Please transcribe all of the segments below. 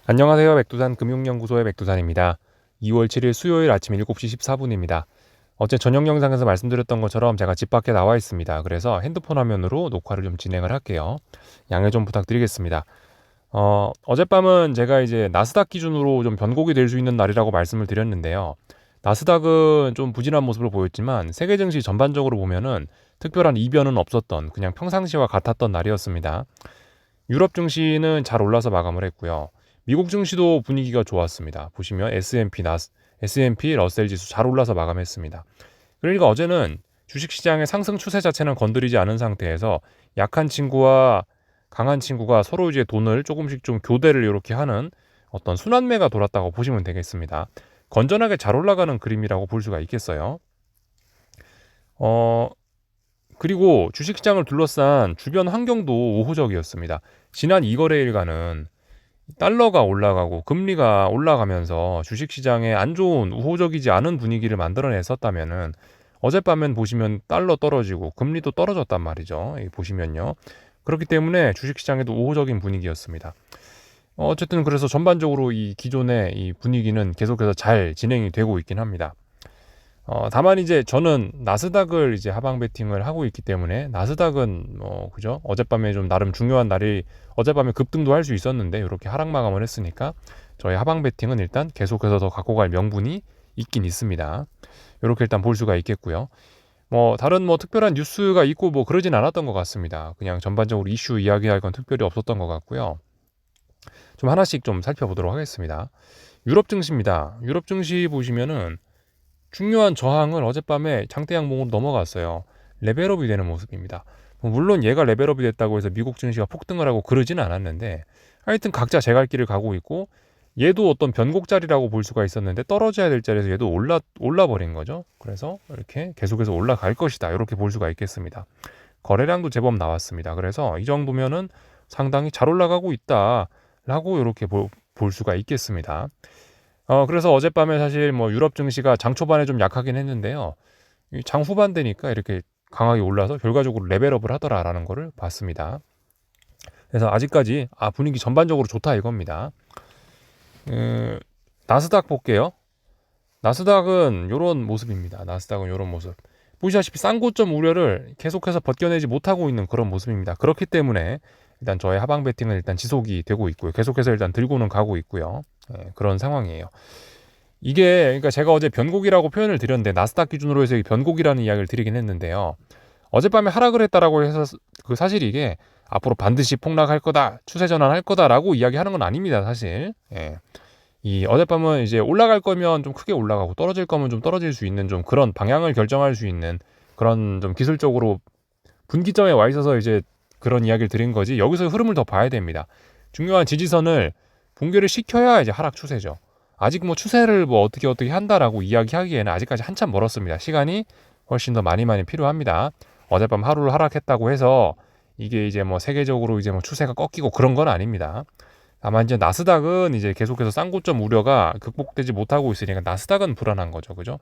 안녕하세요. 백두산 금융연구소의 백두산입니다. 2월 7일 수요일 아침 7시 14분입니다. 어제 저녁 영상에서 말씀드렸던 것처럼 제가 집 밖에 나와 있습니다. 그래서 핸드폰 화면으로 녹화를 좀 진행을 할게요. 양해 좀 부탁드리겠습니다. 어젯밤은 제가 이제 나스닥 기준으로 좀 변곡이 될 수 있는 날이라고 말씀을 드렸는데요. 나스닥은 좀 부진한 모습을 보였지만 세계 증시 전반적으로 보면은 특별한 이변은 없었던 그냥 평상시와 같았던 날이었습니다. 유럽 증시는 잘 올라서 마감을 했고요. 미국 증시도 분위기가 좋았습니다. 보시면 S&P 러셀 지수 잘 올라서 마감했습니다. 그러니까 어제는 주식시장의 상승 추세 자체는 건드리지 않은 상태에서 약한 친구와 강한 친구가 서로 이제 돈을 조금씩 좀 교대를 이렇게 하는 어떤 순환매가 돌았다고 보시면 되겠습니다. 건전하게 잘 올라가는 그림이라고 볼 수가 있겠어요. 어, 그리고 주식시장을 둘러싼 주변 환경도 우호적이었습니다. 지난 2거래일간은 달러가 올라가고 금리가 올라가면서 주식시장에 안 좋은 우호적이지 않은 분위기를 만들어냈었다면은 어젯밤엔 보시면 달러 떨어지고 금리도 떨어졌단 말이죠. 여기 보시면요. 그렇기 때문에 주식시장에도 우호적인 분위기였습니다. 어쨌든 그래서 전반적으로 이 기존의 이 분위기는 계속해서 잘 진행이 되고 있긴 합니다. 다만 이제 저는 나스닥을 이제 하방 베팅을 하고 있기 때문에 나스닥은 그죠? 어젯밤에 좀 나름 중요한 날이 어젯밤에 급등도 할 수 있었는데 이렇게 하락 마감을 했으니까 저희 하방 베팅은 일단 계속해서 더 갖고 갈 명분이 있긴 있습니다. 이렇게 일단 볼 수가 있겠고요. 다른 특별한 뉴스가 있고 그러진 않았던 것 같습니다. 그냥 전반적으로 이슈 이야기할 건 특별히 없었던 것 같고요. 좀 하나씩 좀 살펴보도록 하겠습니다. 유럽 증시입니다. 유럽 증시 보시면은 중요한 저항을 어젯밤에 장대 양봉으로 넘어갔어요. 레벨업이 되는 모습입니다. 물론 얘가 레벨업이 됐다고 해서 미국 증시가 폭등을 하고 그러지는 않았는데 하여튼 각자 제 갈 길을 가고 있고 얘도 어떤 변곡 자리라고 볼 수가 있었는데 떨어져야 될 자리에서 얘도 올라 버린 거죠. 그래서 이렇게 계속해서 올라갈 것이다. 이렇게 볼 수가 있겠습니다. 거래량도 제법 나왔습니다. 그래서 이 정도면은 상당히 잘 올라가고 있다라고 이렇게 볼 수가 있겠습니다. 그래서 어젯밤에 사실 유럽 증시가 장 초반에 좀 약하긴 했는데요. 장 후반 되니까 이렇게 강하게 올라서 결과적으로 레벨업을 하더라라는 거를 봤습니다. 그래서 아직까지 분위기 전반적으로 좋다 이겁니다. 나스닥 볼게요. 나스닥은 이런 모습입니다. 나스닥은 이런 모습. 보시다시피 싼 고점 우려를 계속해서 벗겨내지 못하고 있는 그런 모습입니다. 그렇기 때문에 일단 저의 하방 베팅은 일단 지속이 되고 있고요. 계속해서 일단 들고는 가고 있고요. 그런 상황이에요. 이게 그러니까 제가 어제 변곡이라고 표현을 드렸는데 나스닥 기준으로 해서 변곡이라는 이야기를 드리긴 했는데요. 어젯밤에 하락을 했다라고 해서 그 사실 이게 앞으로 반드시 폭락할 거다, 추세 전환할 거다라고 이야기하는 건 아닙니다, 사실. 이 어젯밤은 이제 올라갈 거면 좀 크게 올라가고 떨어질 거면 좀 떨어질 수 있는 좀 그런 방향을 결정할 수 있는 그런 좀 기술적으로 분기점에 와 있어서 이제 그런 이야기를 드린 거지 여기서 흐름을 더 봐야 됩니다. 중요한 지지선을 붕괴를 시켜야 이제 하락 추세죠. 아직 추세를 어떻게 한다라고 이야기하기에는 아직까지 한참 멀었습니다. 시간이 훨씬 더 많이 필요합니다. 어젯밤 하루를 하락했다고 해서 이게 이제 세계적으로 이제 추세가 꺾이고 그런 건 아닙니다. 다만 이제 나스닥은 이제 계속해서 쌍고점 우려가 극복되지 못하고 있으니까 나스닥은 불안한 거죠. 그죠?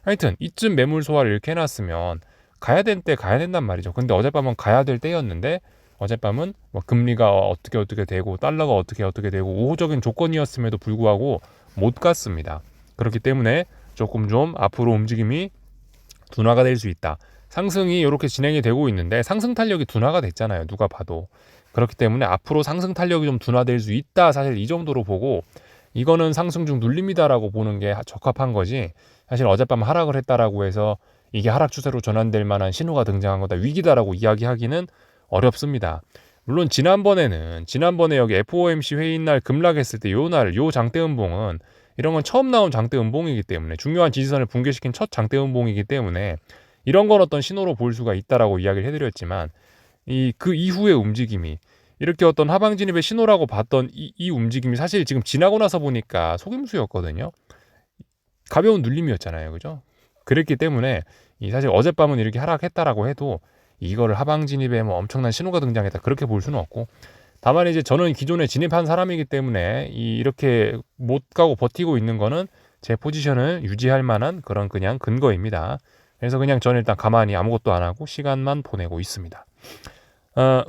하여튼 이쯤 매물 소화를 이렇게 해놨으면 가야 될 때 가야 된단 말이죠. 근데 어젯밤은 가야 될 때였는데 어젯밤은 금리가 어떻게 되고 달러가 어떻게 되고 우호적인 조건이었음에도 불구하고 못 갔습니다. 그렇기 때문에 조금 좀 앞으로 움직임이 둔화가 될 수 있다. 상승이 이렇게 진행이 되고 있는데 상승 탄력이 둔화가 됐잖아요. 누가 봐도. 그렇기 때문에 앞으로 상승 탄력이 좀 둔화될 수 있다. 사실 이 정도로 보고 이거는 상승 중 눌림이다라고 보는 게 적합한 거지. 사실 어젯밤 하락을 했다라고 해서 이게 하락 추세로 전환될 만한 신호가 등장한 거다. 위기다라고 이야기하기는 어렵습니다. 물론 지난번에 여기 FOMC 회의 날 급락했을 때 요 장대 음봉은 이런 건 처음 나온 장대 음봉이기 때문에 중요한 지지선을 붕괴시킨 첫 장대 음봉이기 때문에 이런 건 어떤 신호로 볼 수가 있다라고 이야기를 해드렸지만 그 이후의 움직임이 이렇게 어떤 하방 진입의 신호라고 봤던 이 움직임이 사실 지금 지나고 나서 보니까 속임수였거든요. 가벼운 눌림이었잖아요, 그죠? 그랬기 때문에 사실 어젯밤은 이렇게 하락했다라고 해도 이거를 하방 진입에 엄청난 신호가 등장했다 그렇게 볼 수는 없고 다만 이제 저는 기존에 진입한 사람이기 때문에 이렇게 못 가고 버티고 있는 거는 제 포지션을 유지할 만한 그런 그냥 근거입니다. 그래서 그냥 저는 일단 가만히 아무것도 안 하고 시간만 보내고 있습니다.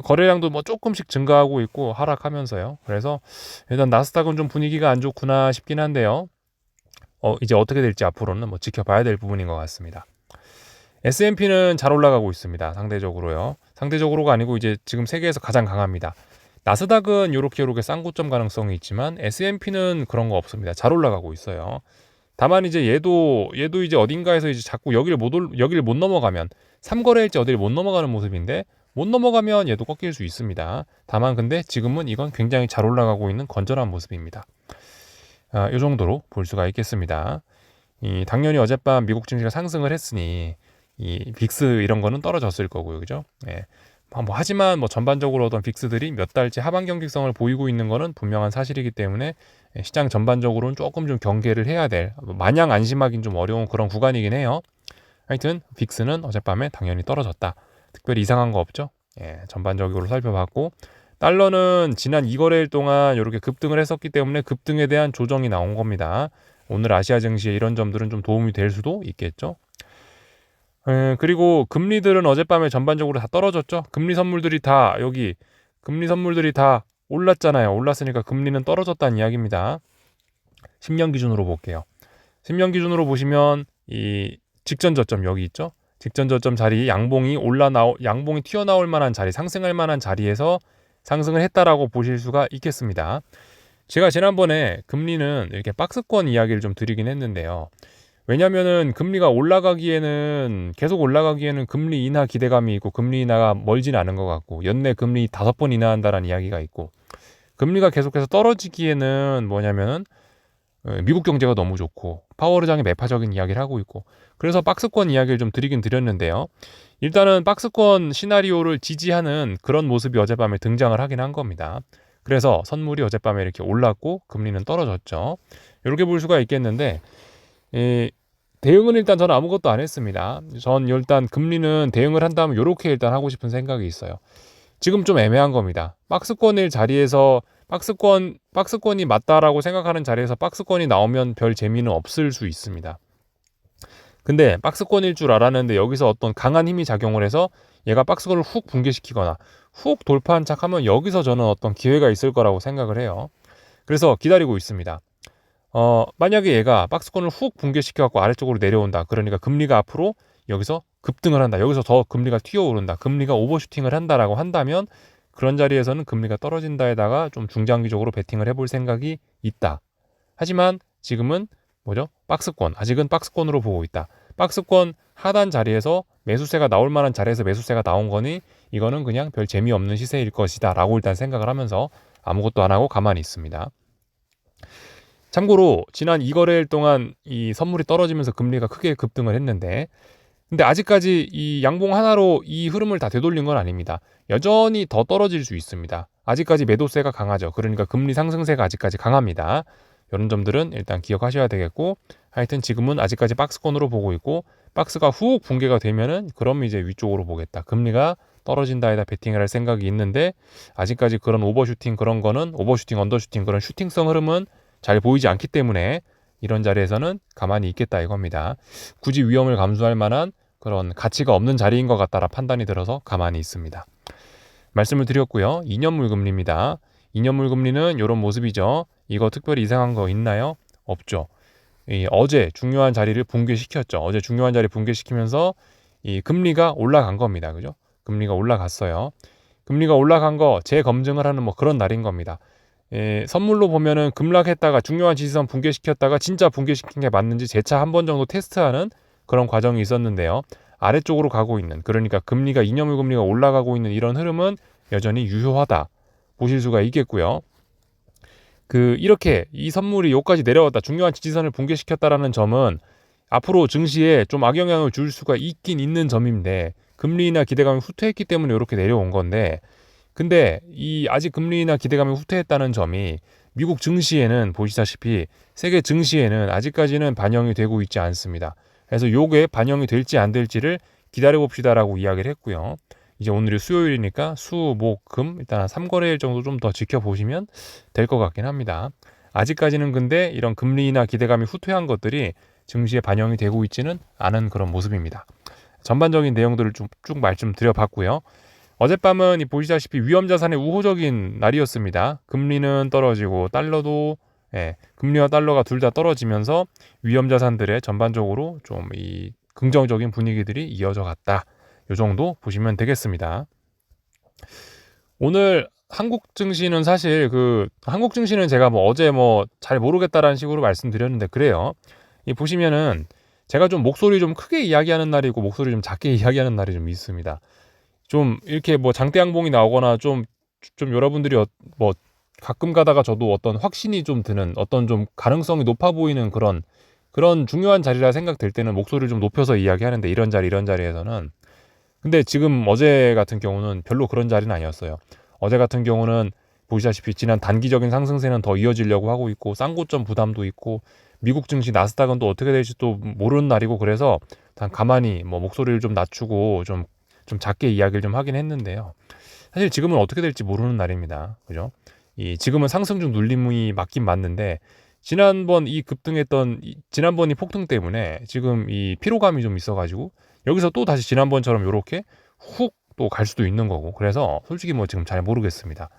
거래량도 뭐 조금씩 증가하고 있고 하락하면서요. 그래서 일단 나스닥은 좀 분위기가 안 좋구나 싶긴 한데요. 이제 어떻게 될지 앞으로는 뭐 지켜봐야 될 부분인 것 같습니다. S&P는 잘 올라가고 있습니다. 상대적으로요. 상대적으로가 아니고 이제 지금 세계에서 가장 강합니다. 나스닥은 요렇게 쌍고점 가능성이 있지만 S&P는 그런 거 없습니다. 잘 올라가고 있어요. 다만 이제 얘도 이제 어딘가에서 이제 자꾸 여기를 못 넘어가면 3거래일째 어디를 못 넘어가는 모습인데 못 넘어가면 얘도 꺾일 수 있습니다. 다만 근데 지금은 이건 굉장히 잘 올라가고 있는 건전한 모습입니다. 이 정도로 볼 수가 있겠습니다. 당연히 어젯밤 미국 증시가 상승을 했으니 이 빅스 이런 거는 떨어졌을 거고요, 그죠? 예. 하지만 뭐 전반적으로 어떤 빅스들이 몇 달째 하방 경직성을 보이고 있는 거는 분명한 사실이기 때문에 시장 전반적으로는 조금 좀 경계를 해야 될, 마냥 안심하긴 좀 어려운 그런 구간이긴 해요. 하여튼 빅스는 어젯밤에 당연히 떨어졌다. 특별히 이상한 거 없죠? 예, 전반적으로 살펴봤고 달러는 지난 2거래일 동안 이렇게 급등을 했었기 때문에 급등에 대한 조정이 나온 겁니다. 오늘 아시아 증시에 이런 점들은 좀 도움이 될 수도 있겠죠. 그리고 금리들은 어젯밤에 전반적으로 다 떨어졌죠. 금리 선물들이 다 올랐잖아요. 올랐으니까 금리는 떨어졌다는 이야기입니다. 10년 기준으로 볼게요. 10년 기준으로 보시면 이 직전 저점 여기 있죠. 직전 저점 자리 양봉이 튀어나올 만한 자리, 상승할 만한 자리에서 상승을 했다라고 보실 수가 있겠습니다. 제가 지난번에 금리는 이렇게 박스권 이야기를 좀 드리긴 했는데요. 왜냐면은 금리가 계속 올라가기에는 금리 인하 기대감이 있고 금리 인하가 멀진 않은 것 같고 연내 금리 5번 인하한다라는 이야기가 있고 금리가 계속해서 떨어지기에는 뭐냐면은 미국 경제가 너무 좋고 파월 의장이 매파적인 이야기를 하고 있고 그래서 박스권 이야기를 좀 드리긴 드렸는데요. 일단은 박스권 시나리오를 지지하는 그런 모습이 어젯밤에 등장을 하긴 한 겁니다. 그래서 선물이 어젯밤에 이렇게 올랐고 금리는 떨어졌죠. 이렇게 볼 수가 있겠는데 대응은 일단 저는 아무것도 안 했습니다. 전 일단 금리는 대응을 한다면 이렇게 일단 하고 싶은 생각이 있어요. 지금 좀 애매한 겁니다. 박스권일 자리에서 박스권이 맞다라고 생각하는 자리에서 박스권이 나오면 별 재미는 없을 수 있습니다. 근데 박스권일 줄 알았는데 여기서 어떤 강한 힘이 작용을 해서 얘가 박스권을 훅 붕괴시키거나 훅 돌파한 척하면 여기서 저는 어떤 기회가 있을 거라고 생각을 해요. 그래서 기다리고 있습니다. 만약에 얘가 박스권을 훅 붕괴시켜갖고 아래쪽으로 내려온다. 그러니까 금리가 앞으로 여기서 급등을 한다. 여기서 더 금리가 튀어오른다. 금리가 오버슈팅을 한다라고 한다면 그런 자리에서는 금리가 떨어진다에다가 좀 중장기적으로 베팅을 해볼 생각이 있다. 하지만 지금은 뭐죠? 아직은 박스권으로 보고 있다. 박스권 하단 자리에서 매수세가 나올 만한 자리에서 매수세가 나온 거니 이거는 그냥 별 재미없는 시세일 것이다 라고 일단 생각을 하면서 아무것도 안 하고 가만히 있습니다. 참고로 지난 2거래일 동안 이 선물이 떨어지면서 금리가 크게 급등을 했는데 근데 아직까지 이 양봉 하나로 이 흐름을 다 되돌린 건 아닙니다. 여전히 더 떨어질 수 있습니다. 아직까지 매도세가 강하죠. 그러니까 금리 상승세가 아직까지 강합니다. 이런 점들은 일단 기억하셔야 되겠고 하여튼 지금은 아직까지 박스권으로 보고 있고 박스가 훅 붕괴가 되면은 그럼 이제 위쪽으로 보겠다. 금리가 떨어진다에다 베팅을 할 생각이 있는데 아직까지 그런 오버슈팅 언더슈팅 그런 슈팅성 흐름은 잘 보이지 않기 때문에 이런 자리에서는 가만히 있겠다 이겁니다. 굳이 위험을 감수할 만한 그런 가치가 없는 자리인 것 같다라 판단이 들어서 가만히 있습니다. 말씀을 드렸고요. 2년물 금리입니다. 2년물 금리는 이런 모습이죠. 이거 특별히 이상한 거 있나요? 없죠. 어제 중요한 자리를 붕괴시켰죠. 어제 중요한 자리 붕괴시키면서 이 금리가 올라간 겁니다. 그죠? 금리가 올라갔어요. 금리가 올라간 거 재검증을 하는 뭐 그런 날인 겁니다. 선물로 보면은 급락했다가 중요한 지지선 붕괴시켰다가 진짜 붕괴시킨 게 맞는지 재차 한 번 정도 테스트하는 그런 과정이 있었는데요. 아래쪽으로 가고 있는 그러니까 금리가 2년물 금리가 올라가고 있는 이런 흐름은 여전히 유효하다 보실 수가 있겠고요. 이렇게 이 선물이 여기까지 내려왔다 중요한 지지선을 붕괴시켰다라는 점은 앞으로 증시에 좀 악영향을 줄 수가 있긴 있는 점인데 금리나 기대감이 후퇴했기 때문에 이렇게 내려온 건데 근데 아직 금리나 기대감이 후퇴했다는 점이 미국 증시에는 보시다시피 세계 증시에는 아직까지는 반영이 되고 있지 않습니다. 그래서 요게 반영이 될지 안 될지를 기다려 봅시다라고 이야기를 했고요. 이제 오늘이 수요일이니까 수, 목, 금 일단 한 3거래일 정도 좀 더 지켜보시면 될 것 같긴 합니다. 아직까지는 근데 이런 금리나 기대감이 후퇴한 것들이 증시에 반영이 되고 있지는 않은 그런 모습입니다. 전반적인 내용들을 쭉 말씀드려봤고요. 어젯밤은 보시다시피 위험자산의 우호적인 날이었습니다. 금리는 떨어지고 달러도 금리와 달러가 둘 다 떨어지면서 위험자산들의 전반적으로 좀 이 긍정적인 분위기들이 이어져 갔다. 이 정도 보시면 되겠습니다. 오늘 한국 증시는 사실 한국 증시는 제가 어제 잘 모르겠다라는 식으로 말씀드렸는데 그래요. 이 보시면은 제가 좀 목소리 좀 크게 이야기하는 날이고 목소리 좀 작게 이야기하는 날이 좀 있습니다. 좀 이렇게 장대양봉이 나오거나 좀 여러분들이 가끔 가다가 저도 어떤 확신이 좀 드는 어떤 좀 가능성이 높아 보이는 그런 중요한 자리라 생각될 때는 목소리를 좀 높여서 이야기하는데 이런 자리에서는 근데 지금 어제 같은 경우는 별로 그런 자리는 아니었어요. 어제 같은 경우는 보시다시피 지난 단기적인 상승세는 더 이어지려고 하고 있고 쌍고점 부담도 있고 미국 증시 나스닥은 또 어떻게 될지 또 모르는 날이고 그래서 단 가만히 목소리를 좀 낮추고 좀 작게 이야기를 좀 하긴 했는데요. 사실 지금은 어떻게 될지 모르는 날입니다. 그죠? 지금은 상승 중 눌림이 맞긴 맞는데 지난번 지난번 이 폭등 때문에 지금 이 피로감이 좀 있어가지고 여기서 또 다시 지난번처럼 요렇게 훅 또 갈 수도 있는 거고 그래서 솔직히 지금 잘 모르겠습니다.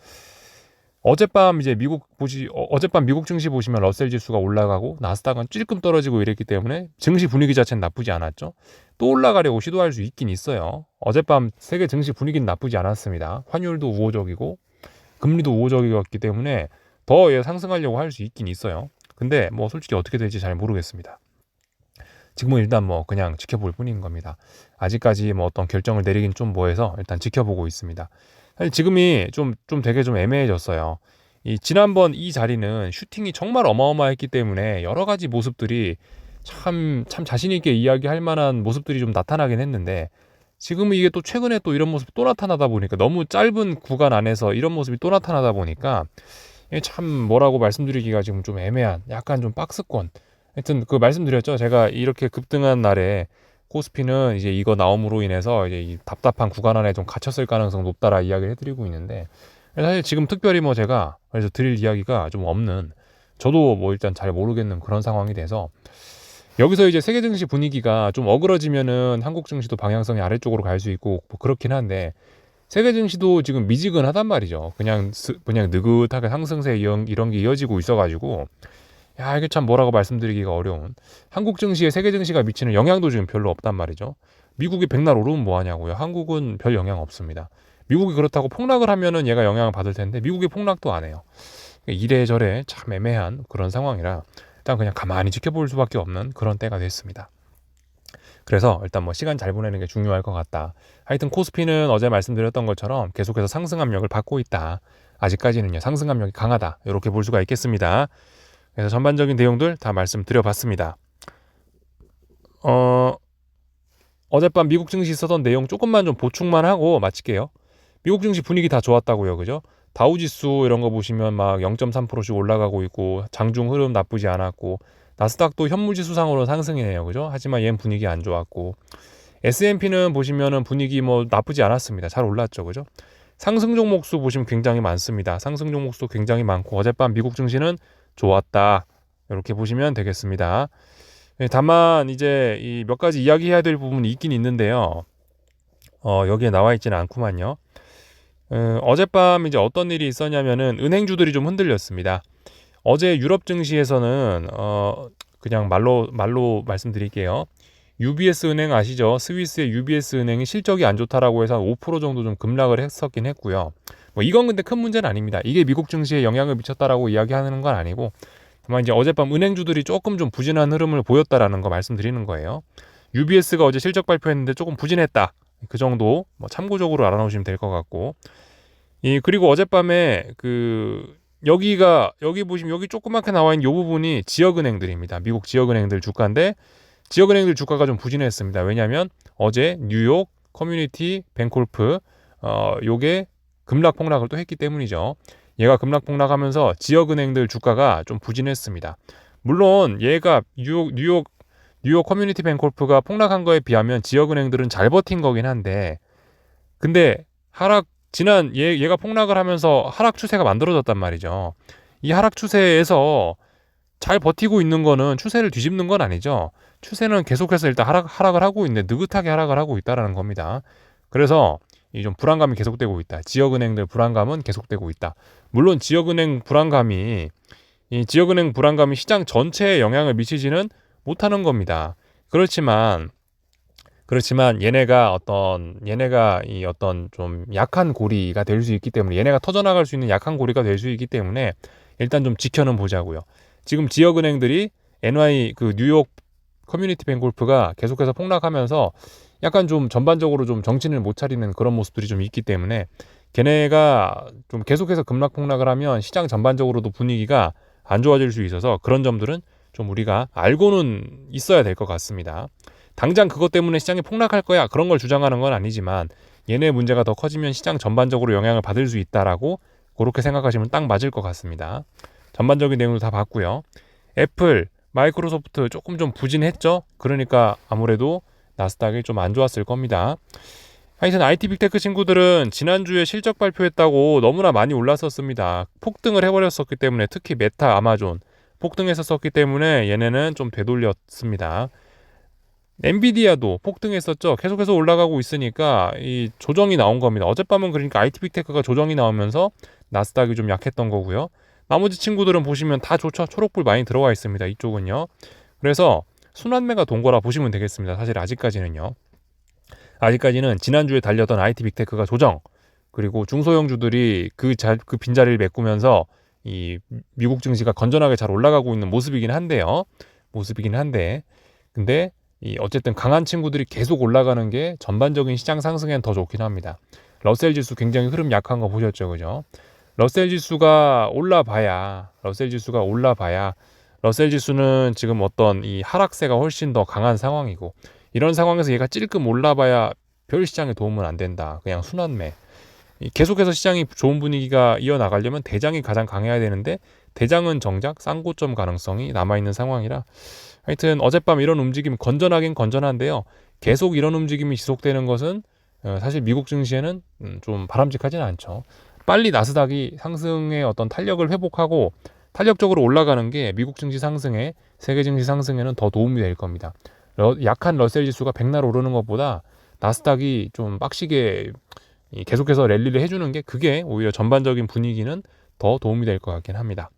어젯밤 미국 증시 보시면 러셀 지수가 올라가고 나스닥은 찔끔 떨어지고 이랬기 때문에 증시 분위기 자체는 나쁘지 않았죠. 또 올라가려고 시도할 수 있긴 있어요. 어젯밤 세계 증시 분위기는 나쁘지 않았습니다. 환율도 우호적이고 금리도 우호적이었기 때문에 더 상승하려고 할 수 있긴 있어요. 근데 솔직히 어떻게 될지 잘 모르겠습니다. 지금은 일단 그냥 지켜볼 뿐인 겁니다. 아직까지 어떤 결정을 내리긴 좀 뭐해서 일단 지켜보고 있습니다. 사실 지금이 좀 되게 좀 애매해졌어요. 지난번 이 자리는 슈팅이 정말 어마어마했기 때문에 여러 가지 모습들이 참 자신 있게 이야기할 만한 모습들이 좀 나타나긴 했는데 지금은 이게 또 최근에 또 이런 모습이 또 나타나다 보니까 너무 짧은 구간 안에서 이런 모습이 또 나타나다 보니까 이게 참 뭐라고 말씀드리기가 지금 좀 애매한 약간 좀 박스권. 하여튼 말씀드렸죠. 제가 이렇게 급등한 날에 코스피는 이제 이거 나옴으로 인해서 이제 이 답답한 구간 안에 좀 갇혔을 가능성 높다라 이야기를 해드리고 있는데 사실 지금 특별히 제가 그래서 드릴 이야기가 좀 없는 저도 일단 잘 모르겠는 그런 상황이 돼서 여기서 이제 세계 증시 분위기가 좀 어그러지면은 한국 증시도 방향성이 아래쪽으로 갈 수 있고 그렇긴 한데 세계 증시도 지금 미지근하단 말이죠. 그냥 느긋하게 상승세 이런 게 이어지고 있어가지고 이게 참 뭐라고 말씀드리기가 어려운 한국 증시에 세계 증시가 미치는 영향도 지금 별로 없단 말이죠. 미국이 백날 오르면 뭐하냐고요. 한국은 별 영향 없습니다. 미국이 그렇다고 폭락을 하면은 얘가 영향을 받을 텐데 미국이 폭락도 안 해요. 이래저래 참 애매한 그런 상황이라 일단 그냥 가만히 지켜볼 수밖에 없는 그런 때가 됐습니다. 그래서 일단 시간 잘 보내는 게 중요할 것 같다. 하여튼 코스피는 어제 말씀드렸던 것처럼 계속해서 상승 압력을 받고 있다. 아직까지는요 상승 압력이 강하다. 이렇게 볼 수가 있겠습니다. 그래서 전반적인 내용들 다 말씀드려봤습니다. 어젯밤 미국 증시 있었던 내용 조금만 좀 보충만 하고 마칠게요. 미국 증시 분위기 다 좋았다고요. 그죠? 다우지수 이런 거 보시면 막 0.3%씩 올라가고 있고 장중 흐름 나쁘지 않았고 나스닥도 현물지수상으로 상승이네요. 그죠? 하지만 얘는 분위기 안 좋았고 S&P는 보시면은 분위기 나쁘지 않았습니다. 잘 올랐죠. 그죠? 상승 종목수 보시면 굉장히 많습니다. 상승 종목수 굉장히 많고 어젯밤 미국 증시는 좋았다. 이렇게 보시면 되겠습니다. 다만 이제 이 몇 가지 이야기해야 될 부분이 있긴 있는데요. 여기에 나와 있지는 않구만요. 어젯밤 이제 어떤 일이 있었냐면은 은행주들이 좀 흔들렸습니다. 어제 유럽 증시에서는 그냥 말로 말씀드릴게요. UBS 은행 아시죠? 스위스의 UBS 은행이 실적이 안 좋다라고 해서 5% 정도 좀 급락을 했었긴 했고요. 이건 근데 큰 문제는 아닙니다. 이게 미국 증시에 영향을 미쳤다라고 이야기하는 건 아니고 다만 이제 어젯밤 은행주들이 조금 좀 부진한 흐름을 보였다라는 거 말씀드리는 거예요. UBS가 어제 실적 발표했는데 조금 부진했다. 그 정도 참고적으로 알아놓으시면 될 것 같고 그리고 어젯밤에 여기 보시면 여기 조그맣게 나와 있는 이 부분이 지역은행들입니다. 미국 지역은행들 주가인데 지역은행들 주가가 좀 부진했습니다. 왜냐하면 어제 뉴욕 커뮤니티 뱅콜프 요게 급락 폭락을 또 했기 때문이죠. 얘가 급락 폭락하면서 지역은행들 주가가 좀 부진했습니다. 물론 얘가 뉴욕 커뮤니티 뱅콜프가 폭락한 거에 비하면 지역은행들은 잘 버틴 거긴 한데 근데 얘가 폭락을 하면서 하락 추세가 만들어졌단 말이죠. 이 하락 추세에서 잘 버티고 있는 거는 추세를 뒤집는 건 아니죠. 추세는 계속해서 일단 하락을 하고 있는데 느긋하게 하락을 하고 있다라는 겁니다. 그래서 이 좀 불안감이 계속되고 있다. 지역은행들 불안감은 계속되고 있다. 물론 지역은행 불안감이 시장 전체에 영향을 미치지는 못하는 겁니다. 그렇지만 얘네가 이 어떤 좀 약한 고리가 될 수 있기 때문에, 얘네가 터져나갈 수 있는 약한 고리가 될 수 있기 때문에 일단 좀 지켜는 보자고요. 지금 지역은행들이 그 뉴욕 커뮤니티 뱅골프가 계속해서 폭락하면서 약간 좀 전반적으로 좀 정신을 못 차리는 그런 모습들이 좀 있기 때문에, 걔네가 좀 계속해서 급락폭락을 하면 시장 전반적으로도 분위기가 안 좋아질 수 있어서 그런 점들은 좀 우리가 알고는 있어야 될 것 같습니다. 당장 그것 때문에 시장이 폭락할 거야, 그런 걸 주장하는 건 아니지만, 얘네 문제가 더 커지면 시장 전반적으로 영향을 받을 수 있다라고 그렇게 생각하시면 딱 맞을 것 같습니다. 전반적인 내용도 다 봤고요. 애플, 마이크로소프트 조금 좀 부진했죠. 그러니까 아무래도 나스닥이 좀 안 좋았을 겁니다. 하여튼 IT 빅테크 친구들은 지난주에 실적 발표했다고 너무나 많이 올랐었습니다. 폭등을 해버렸었기 때문에, 특히 메타, 아마존 폭등했었기 때문에 얘네는 좀 되돌렸습니다. 엔비디아도 폭등했었죠. 계속해서 올라가고 있으니까 이 조정이 나온 겁니다. 어젯밤은 그러니까 IT 빅테크가 조정이 나오면서 나스닥이 좀 약했던 거고요. 나머지 친구들은 보시면 다 좋죠. 초록불 많이 들어와 있습니다. 이쪽은요. 그래서 순환매가 돈 거라 보시면 되겠습니다. 사실 아직까지는 지난주에 달렸던 IT 빅테크가 조정, 그리고 중소형주들이 그 빈자리를 메꾸면서 이 미국 증시가 건전하게 잘 올라가고 있는 모습이긴 한데, 근데 이 어쨌든 강한 친구들이 계속 올라가는 게 전반적인 시장 상승엔 더 좋긴 합니다. 러셀 지수 굉장히 흐름 약한 거 보셨죠, 그죠? 러셀 지수가 올라봐야 러셀 지수는 지금 어떤 이 하락세가 훨씬 더 강한 상황이고, 이런 상황에서 얘가 찔끔 올라봐야 별 시장에 도움은 안 된다. 그냥 순환매. 계속해서 시장이 좋은 분위기가 이어나가려면 대장이 가장 강해야 되는데, 대장은 정작 쌍고점 가능성이 남아있는 상황이라, 하여튼 어젯밤 이런 움직임 건전하긴 건전한데요. 계속 이런 움직임이 지속되는 것은 사실 미국 증시에는 좀 바람직하지는 않죠. 빨리 나스닥이 상승의 어떤 탄력을 회복하고 탄력적으로 올라가는 게 미국 증시 상승에, 세계 증시 상승에는 더 도움이 될 겁니다. 약한 러셀 지수가 백날 오르는 것보다 나스닥이 좀 빡시게 계속해서 랠리를 해주는 게, 그게 오히려 전반적인 분위기는 더 도움이 될 것 같긴 합니다.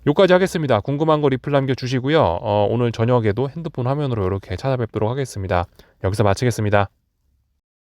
여기까지 하겠습니다. 궁금한 거 리플 남겨주시고요. 오늘 저녁에도 핸드폰 화면으로 이렇게 찾아뵙도록 하겠습니다. 여기서 마치겠습니다.